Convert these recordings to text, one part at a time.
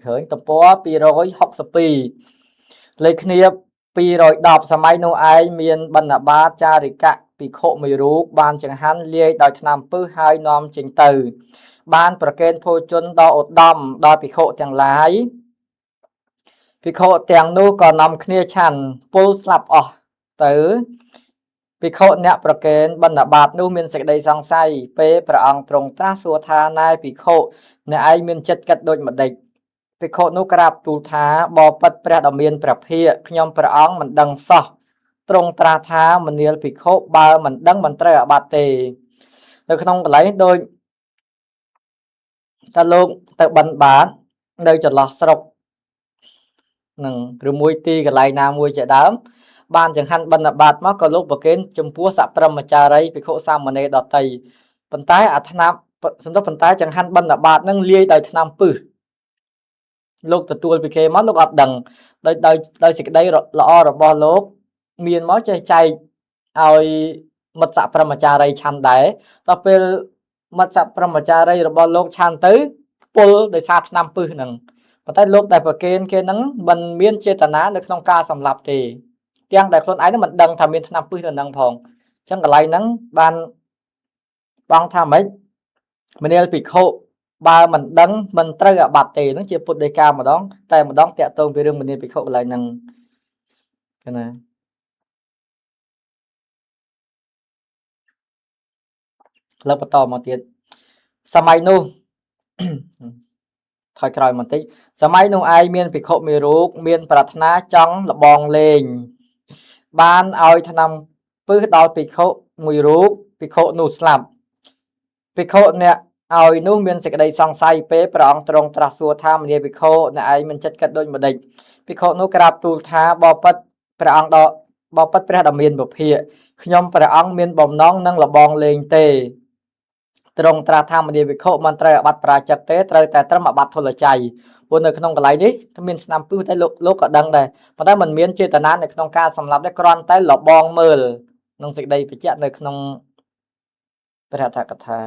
ឃើញទំព័រ262លេខគ្នា210សម័យនោះឯងមានបណ្ឌបាតចារិកៈភិក្ខុមួយរូបបានចង្ហាន់លាយដោយថ្នាំពឹសហើយនាំចេញទៅបានប្រកេនភោជនដល់ឧត្តមដល់ភិក្ខុទាំងឡាយភិក្ខុទាំងនោះក៏នាំគ្នាឆាន់ពុលស្លាប់អស់ទៅភិក្ខុអ្នកប្រកេនបណ្ឌបាតនោះមានសេចក្តីសង្ស័យពេលព្រះអង្គទ្រង់ត្រាស់សួរថាណែភិក្ខុអ្នកឯងមានចិត្តគិតដូចម្ដេចភិក្ខុនោះក្រាបទូលថាបបិទ្ធព្រះដ៏មានព្រះភិក្ខខ្ញុំព្រះអង្គមិនដឹងសោះទ្រង់ត្រាស់ថាមនាលភិក្ខុបើមិនដឹងមិនត្រូវអាបត្តិទេនៅក្នុងកន្លែងដូចតើលោកទៅបិណ្ឌបាតនៅចន្លោះស្រុកនឹងឬមួយទីកន្លែងណាមួយជាដើមបានចង្ហាន់បិណ្ឌបាតមកក៏លោកប្រគេនចំពោះសព្រមចារីភិក្ខុសាមណេរដតីប៉ុន្តែអាថ្នាំសំដៅប៉ុន្តែចង្ហាន់បិណ្ឌបាតនឹងលាយដោយថ្នាំពឹសលោកទទួលពីគេមកលោកអត់ដឹងដោយសេចក្តីល្អរបស់លោកមានមកចេះចែកឲ្យមិត្តសព្រមចារីឆាន់ដែរដល់ពេលមិត្តសព្រមចារីរបស់លោកឆាន់ទៅពុលដោយសារថ្នាំពឹសហ្នឹងប៉ុន្តែលោកដែលប្រគេនគេហ្នឹងមិនមានចេតនានៅក្នុងការសម្លាប់ទេទាំងដែលខ្លួនឯងមិនដឹងថាមានថ្នាំពឹសនៅហ្នឹងផងអញ្ចឹងកន្លែងហ្នឹងបានបងថាម៉េចមនាលភិក្ខុបើមិនដឹងមិនត្រូវអាបត្តិទេហ្នឹងជាពុទ្ធដីកាម្ដងតែម្ដងតាក់ទងពីរឿងមនាលភិក្ខុកន្លែងហ្នឹងណាលើបន្តមកទៀតសម័យនោះថយក្រោយបន្តិចសម័យនោះឯងមានភិក្ខុមួយរូបមានប្រាថ្នាចង់លបងលេងបានឲ្យថ្នាំពឹសដល់ភិក្ខុមួយរូបភិក្ខុនោះស្លាប់ភិក្ខុអ្នកឲ្យនោះមានសេចក្តីសង្ស័យពេលព្រះអង្គទ្រង់ត្រាស់សួរថាមនាលភិក្ខុអ្នកឯងមិនចិត្តគិតដូចម្ដេចភិក្ខុនោះក្រាបទូលថាបបិទ្ធព្រះអង្គបបិទ្ធព្រះដ៏មានពភាកខ្ញុំព្រះអង្គមានបំណងនឹងលបងលេងទេទ្រង់ត្រាស់ថាមនាលភិក្ខុមិនត្រូវអាបត្តិប្រាជិតទេត្រូវតែត្រឹមអាបត្តិធុលច័យព្រោះនៅក្នុងកន្លែងនេះមានថ្នាំពឹសតែលោកក៏ដឹងដែរប៉ុន្តែมันមានចេតនានៅក្នុងការសម្លាប់ទេគ្រាន់តែលបងមើលក្នុងសេចក្តីបញ្ជាក់នៅក្នុងព្រះអត្ថកថា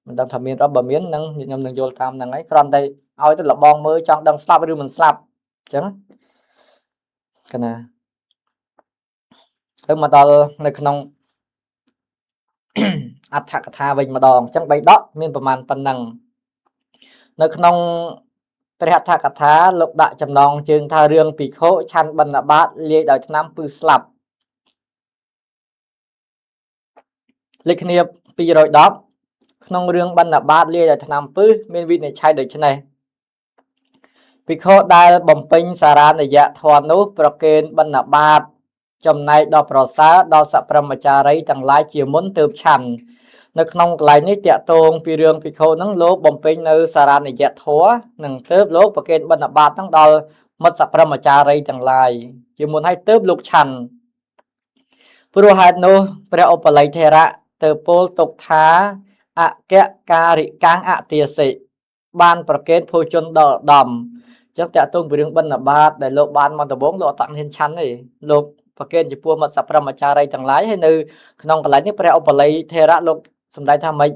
មិនដឹងថាមានឬបើមាននឹងខ្ញុំនឹងយល់តាមហ្នឹងហើយគ្រាន់តែឲ្យទៅលបងមើលចង់ដឹងស្លាប់ឬមិនស្លាប់អញ្ចឹងកណាទៅមកដល់នៅក្នុងអត្ថកថាវិញម្ដងអញ្ចឹង3ដកមានប្រមាណប៉ុណ្ណឹងនៅក្នុងព្រះអត្ថកថាលោកដាក់ចំណងជើងថារឿងភិក្ខុឆាន់បិណ្ឌបាតលាយដោយថ្នាំពឹសស្លាប់លេខគ្នា210ក្នុងរឿងបិណ្ឌបាតលាយដោយថ្នាំពឹសមានវិនិច្ឆ័យដូចនេះភិក្ខុដែលបំពេញសារណយធម៌នោះប្រគេនបិណ្ឌបាតចំណែកដល់ប្រសើរដល់សព្រមចារីទាំងឡាយជាមុនទើបឆាន់នៅក្នុងកន្លែងនេះតាក់ទងពីរឿងភិក្ខុហ្នឹងលោកបំពេញនៅសារណយធម៌នឹងទើបលោកប្រគេនបិណ្ឌបាតហ្នឹងដល់មិត្តសព្រមចារីទាំងឡាយជាមុនឲ្យទើបលោកឆាន់ព្រោះហេតុនោះព្រះឧបល័យថេរៈទៅពោលទុកថាអគ្គការិកាំងអទាសិបានប្រកេនភោជនដល់ឧត្តមអញ្ចឹងតាក់ទងពីរឿងបិណ្ឌបាតដែលលោកបានមកដំបូងលោកអត់ហ៊ានឆាន់ទេលោកប្រកេនចំពោះមិត្តសព្រមចារីទាំងឡាយហើយនៅក្នុងកន្លែងនេះព្រះឧបល័យថេរៈលោកសម្ដែងថាម៉េច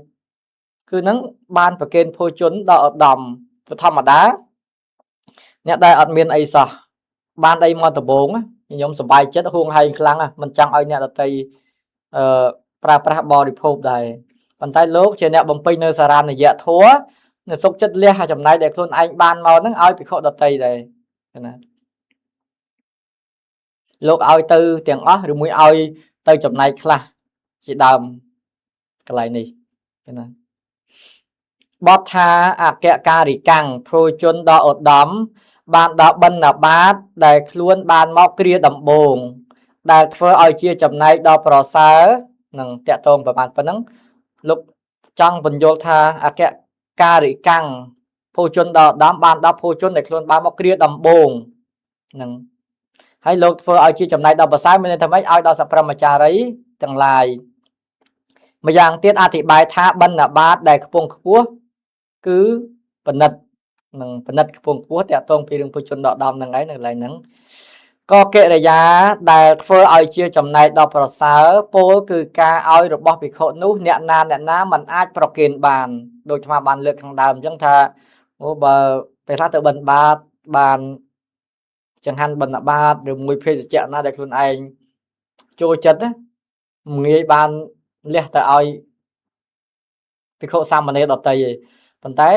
គឺនឹងបានប្រកេនភោជនដល់ឧត្តមធម្មតាអ្នកដែលអត់មានអីសោះបានអីមកដំបូងខ្ញុំសប្បាយចិត្តហួងហែងខ្លាំងមិនចង់ឲ្យអ្នកដតីប្រើប្រាស់បរិភោគដែរប៉ុន្តែលោកជាអ្នកបំពេញនៅសារណយធម៌នៅសុខចិត្តលះចំណែកដែលខ្លួនឯងបានមកហ្នឹងឲ្យភិក្ខុដតីដែរណាលោកឲ្យទៅទាំងអស់ឬមួយឲ្យទៅចំណែកខ្លះជាដើមកន្លែងនេះណាបទថាអគ្គការិកាំងភោជនដល់ឧត្តមបានដល់បិណ្ឌបាតដែលខ្លួនបានមកគ្រាដំបូងដែលធ្វើឲ្យជាចំណែកដល់ប្រសើរនឹងតាក់ទងប្រហែលប៉ុណ្ណឹងលោកចង់បញ្យល់ថាអគ្គការិកាំងភោជនដល់ឧត្តមបានដល់ភោជនដែលខ្លួនបានមកគ្រាដំបូងនឹងហើយលោកធ្វើឲ្យជាចំណែកដល់ប្រសើរមានន័យថាម៉េចឲ្យដល់សព្រមចារីទាំងឡាយម្យ៉ាងទៀតអធិប្បាយថាបិណ្ឌបាតដែលខ្ពង់ខ្ពស់គឺបណិតនឹងបណិតខ្ពង់ខ្ពស់តាក់ទងពីរឿងភោជនដល់ឧត្តមហ្នឹងឯងនៅកន្លែងហ្នឹងក៏កិរិយាដែលធ្វើឲ្យជាចំណែកដល់ប្រសើរពោលគឺការឲ្យរបស់ភិក្ខុនោះអ្នកណាមិនអាចប្រគេនបានដូចស្មាបានលើកខាងដើមអញ្ចឹងថាបើ ពេលខ្លះទៅបិណ្ឌបាតបានចង្ហាន់បិណ្ឌបាតឬមួយភេសជ្ជៈណាដែលខ្លួនឯងចូលចិត្តណាងាយបានលះទៅឲ្យភិក្ខុសាមណេរដទៃឯងប៉ុន្តែ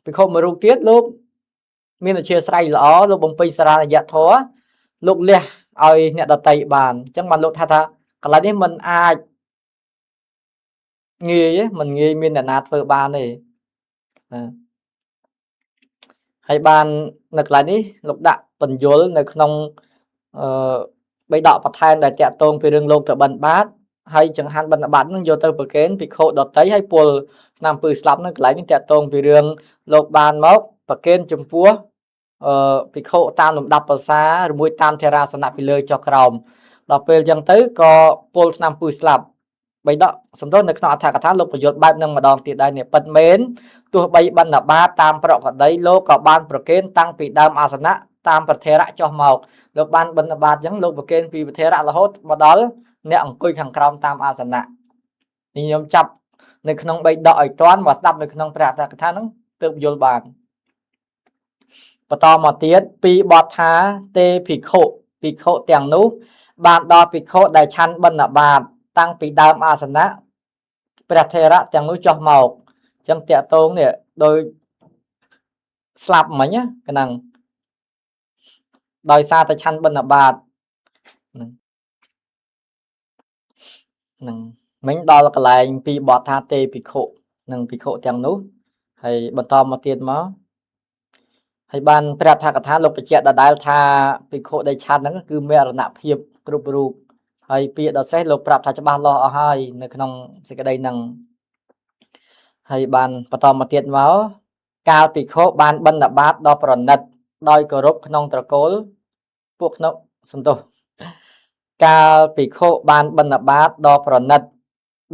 ភិក្ខុមួយរូបទៀតលោកមានអធ្យាស្រ័យល្អលោកបំពេញសារណយធម៌លោកលះឲ្យអ្នកដទៃបានអញ្ចឹងបានលោកថាកន្លែងនេះมันអាចងាយមិនងាយមានអ្នកណាធ្វើបានទេហើយបាននៅកន្លែងនេះលោកដាក់បញ្យលនៅក្នុងបិដកបន្ថែមដែលតាក់ទងពីរឿងលោកទៅបិណ្ឌបាតហើយចង្ហាន់បិណ្ឌបាតនឹងយកទៅប្រគេនភិក្ខុដទៃហើយពលឆ្នាំពឺស្លាប់នឹងកន្លែងនេះតាក់ទងពីរឿងលោកបានមកប្រគេនចំពោះភិក្ខុតាមលំដាប់ភាសាឬមួយតាមថេរាសនៈពីលើចុះក្រោមដល់ពេលអញ្ចឹងទៅក៏ពលឆ្នាំពឺស្លាប់បិដកសំដៅនៅក្នុងអត្ថកថាលោកបញ្យល់បែបនឹងម្ដងទៀតដែរនេះពិតមែនទោះបីបិណ្ឌបាតតាមប្រកដីលោកក៏បានប្រគេនតាំងពីដើមអាសនៈតាមប្រធេរៈចុះមកលោកបានបិណ្ឌបាតអញ្ចឹងលោកប្រគេនពីប្រធេរៈរហូតមកដល់អ្នកអង្គុយខាងក្រោមតាមអាសនៈនេះខ្ញុំចាប់នៅក្នុងបិដកឲ្យតាន់មកស្ដាប់នៅក្នុងព្រះអត្ថកថាហ្នឹងទើបយល់បានបន្តមកទៀតពីបទថាទេភិក្ខុទាំងនោះបានដល់ភិក្ខុដែលឆាន់បិណ្ឌបាតតាំងពីដើមអាសនៈព្រះថេរៈទាំងនោះចុះមកអញ្ចឹងតាក់ទងនេះដោយស្លាប់មិញណាកណ្ដឹងដោយសារតែឆាន់បិណ្ឌបាតហ្នឹងមិញដល់កន្លែងពីបទថាទេភិក្ខុនិងភិក្ខុទាំងនោះហើយបន្តមកទៀតមកហើយបានព្រះអត្ថកថាលោកបញ្ជាក់ដដែលថាភិក្ខុដែលឆាន់ហ្នឹងគឺមរណភាពគ្រប់រូបហើយពាក្យដ៏សេះលោកប្រាប់ថាច្បាស់លាស់អស់ហើយនៅក្នុងសេចក្តីហ្នឹងហើយបានបន្តមកទៀតមកកាលភិក្ខុបានបិណ្ឌបាតដល់ប្រណិតដោយគោរពក្នុងត្រកូលពួកក្នុងសន្តោសកាលភិក្ខុបានបិណ្ឌបាតដល់ប្រណិត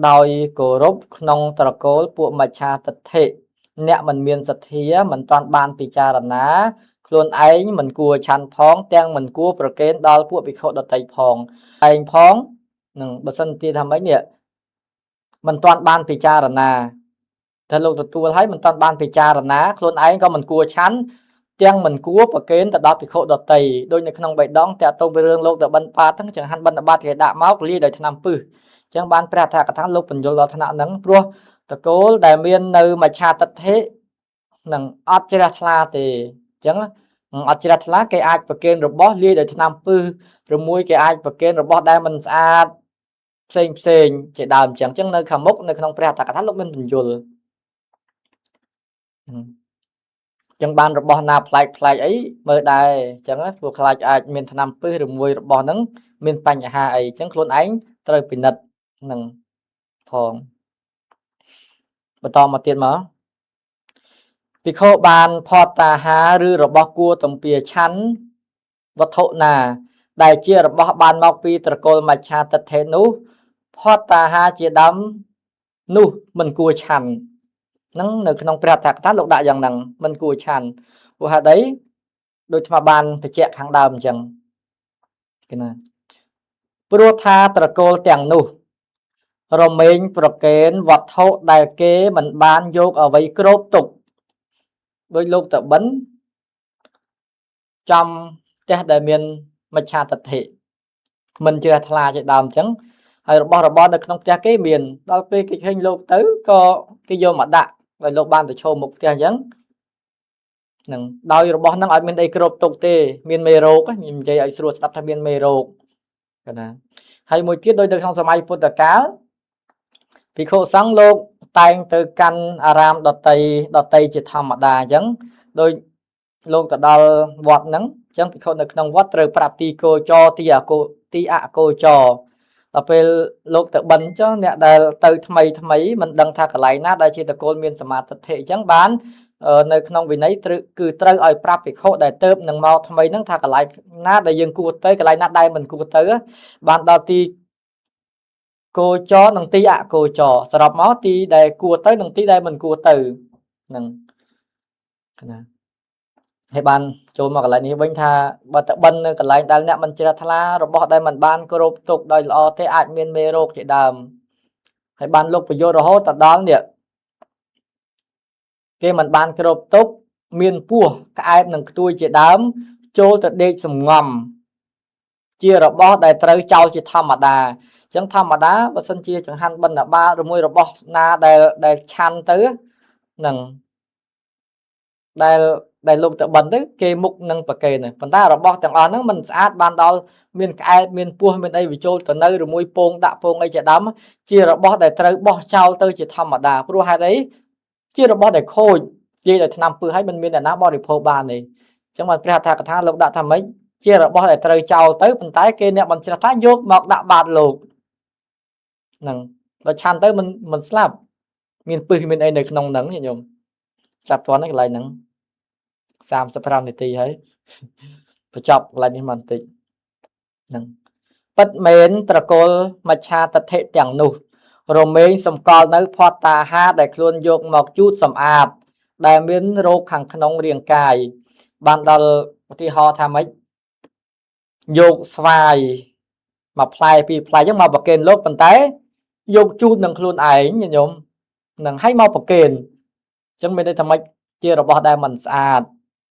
ដោយគោរពក្នុងត្រកូលពួកមច្ឆាទិដ្ឋិអ្នកមិនមានសទ្ធាមិនតាន់បានពិចារណាខ្លួនឯងមិនគួរឆាន់ផងទាំងមិនគួរប្រគេនដល់ពួកភិក្ខុដទៃផងឯងផងនឹងបើសិនទីថាម៉េចនេះមិនតាន់បានពិចារណាតែលោកទទួលហើយមិនតាន់បានពិចារណាខ្លួនឯងក៏មិនគួរឆាន់ទាំងមិនគួរប្រគេនទៅដល់ភិក្ខុដទៃដូចនៅក្នុងបេដងតាក់ទងពីរឿងលោកទៅបិណ្ឌបាតហ្នឹងចង្ហាន់បិណ្ឌបាតគេដាក់មកលាយដោយថ្នាំពឹសអញ្ចឹងបានព្រះអត្ថកថាលោកបញ្យល់ដល់ថ្នាក់ហ្នឹងព្រោះតកូលដែលមាននៅមច្ឆាទិដ្ឋិនឹងអត់ជ្រះថ្លាទេអញ្ចឹងអត់ជ្រះថ្លាគេអាចប្រគេនរបស់លាយដោយថ្នាំពឹសឬមួយគេអាចប្រគេនរបស់ដែលមិនស្អាតផ្សេងជាដើមអញ្ចឹងនៅខាងមុខនៅក្នុងព្រះអត្ថកថាលោកមានបញ្យល់ចឹងបានរបស់ណាប្លែកអីមើលដែរអញ្ចឹងព្រោះខ្លាចអាចមានថ្នាំពឹសឬមួយរបស់ហ្នឹងមានបញ្ហាអីអញ្ចឹងខ្លួនឯងត្រូវពិនិត្យនឹងផងបន្តមកទៀតមកភិក្ខុបានផតតាហារឬរបស់គួរទំពាឆាន់វត្ថុណាដែលជារបស់បានមកពីត្រកូលមច្ឆាទិដ្ឋិនោះផតតាហារជាដើមនោះមិនគួរឆាន់ហ្នឹងនៅក្នុងព្រះអត្ថកថាលោកដាក់យ៉ាងហ្នឹងមិនគួរឆាន់ព្រោះហេតុអីដូចថ្មបានបញ្ជាក់ខាងដើមអញ្ចឹងគេណាព្រោះថាត្រកូលទាំងនោះរមែងប្រកេនវត្ថុដែលគេមិនបានយកអ្វីគ្របទុកដោយលោកតបិនចំផ្ទះដែលមានមច្ឆាទិដ្ឋិមិនជ្រះថ្លាជាដើមអញ្ចឹងហើយរបស់របរនៅក្នុងផ្ទះគេមានដល់ពេលគេឃើញលោកទៅក៏គេយកមកដាក់ឲ្យលោកបានទៅឈរមុខផ្ទះអញ្ចឹងនឹងដោយរបស់ហ្នឹងឲ្យមានអីគ្របទុកទេមានមេរោគខ្ញុំនិយាយឲ្យស្រួលស្ដាប់ថាមានមេរោគកណាហើយមួយទៀតដោយនៅក្នុងសម័យពុទ្ធកាលភិក្ខុសង្ឃលោកតែងទៅកាន់អារាមដតីជាធម្មតាអញ្ចឹងដោយលោកទៅដល់វត្តហ្នឹងអញ្ចឹងភិក្ខុនៅក្នុងវត្តត្រូវប្រាប់ទីគោចរទីអគោចរដល់ពេលលោកទៅបិណ្ឌចុះអ្នកដែលទៅថ្មីមិនដឹងថាកន្លែងណាដែលជាតកូលមានសមាធិអញ្ចឹងបាននៅក្នុងវិន័យគឺត្រូវឲ្យប្រាប់ភិក្ខុដែលទៅនឹងមកថ្មីហ្នឹងថាកន្លែងណាដែលយើងគួរទៅកន្លែងណាដែលមិនគួរទៅបានដល់ទីគោចរនិងទីអគោចរសរុបមកទីដែលគួរទៅនិងទីដែលមិនគួរទៅហ្នឹងណាហើយបានចូលមកកន្លែងនេះវិញថាបើតបិណ្ឌនៅកន្លែងដែលអ្នកមិនជ្រះថ្លារបស់ដែលមិនបានគោរពទុកដោយល្អទេអាចមានមេរោគជាដើមហើយបានលោកបញ្យល់រហូតដល់នេះគេមិនបានគោរពទុក miền pua cái nâng tôi chỉ đám chô tự đế sầm ngầm chia rồi bó đại trời trao chỉ thầm mà đà chẳng thầm mà đá và sân chia chẳng hạn bên là ba rồi môi rồi bó na đại chan tới nâng đại lục tự bẩn đấy kê mục nâng bạc kê này phần ta rồi bó chẳng ở nó mình sát ban đầu miền cái miền pua miền đây vì chô từ nơi rồi môi pông đã pông ấy chỉ đám chia rồi bó đại trời bó trao tới chỉ thầm mà đà pro hai đấy chia rồi bó đại khôi chia đại năm pư hay bên miền đại ná bó đại phô ba này chẳng mà pra thà thà lục đã thầm mấy chia rồi bó đại trời trao tới phần tái kê nè mình sẽ thà vô mọc đã bạt lục nâng và chan tới mình slap miền pư miền đây được nông nắng như nhung chặt toán cái lại nắng sam sắp ram thì hay phải chọc lại đi mình tị nâng bất mến tra côn mà cha tật hệ chẳng nụ rồi mình sầm cò nơi phật ta ha để luôn dùng một chút sầm ạp để miễn rô khẳng nông riêng cài ban đầu thì họ tham ấy dùng xoài mà play giống mà bậc kền lốp bàn tay dùng chút nâng luôn ấy như nhóm nâng hay mau bậc kền chẳng mình đây tham ấy chia rồi bỏ đây mình sạch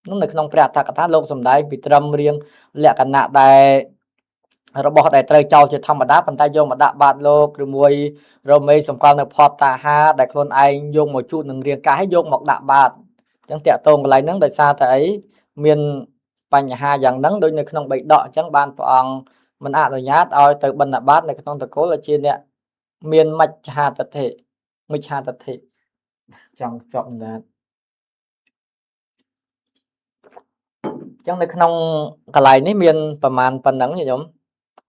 nó là không phải thật cả lốp sầm đấy bị trầm riêng lẹ cả nạ đây rồi bỏ đây trời trâu chỉ thầm mà đá bàn tay dùng mà đá bạt lốp rồi mùi rồi mấy sầm con được phật ta ha để luôn anh dùng một chút nâng riêng cái dùng một đá bạt chẳng tẹo tôn lại nâng tại sao thấy miền bánh hà dạng nắng đôi như không bị đọ chẳng ban phòng mình rồi nhát ơi từ bên là bát này không thực cố là trên nè miền mạch hà tật thể mạch hà tật thể trong trọng là chẳng được không cái này ní miềnประมาณ phần nắng như giống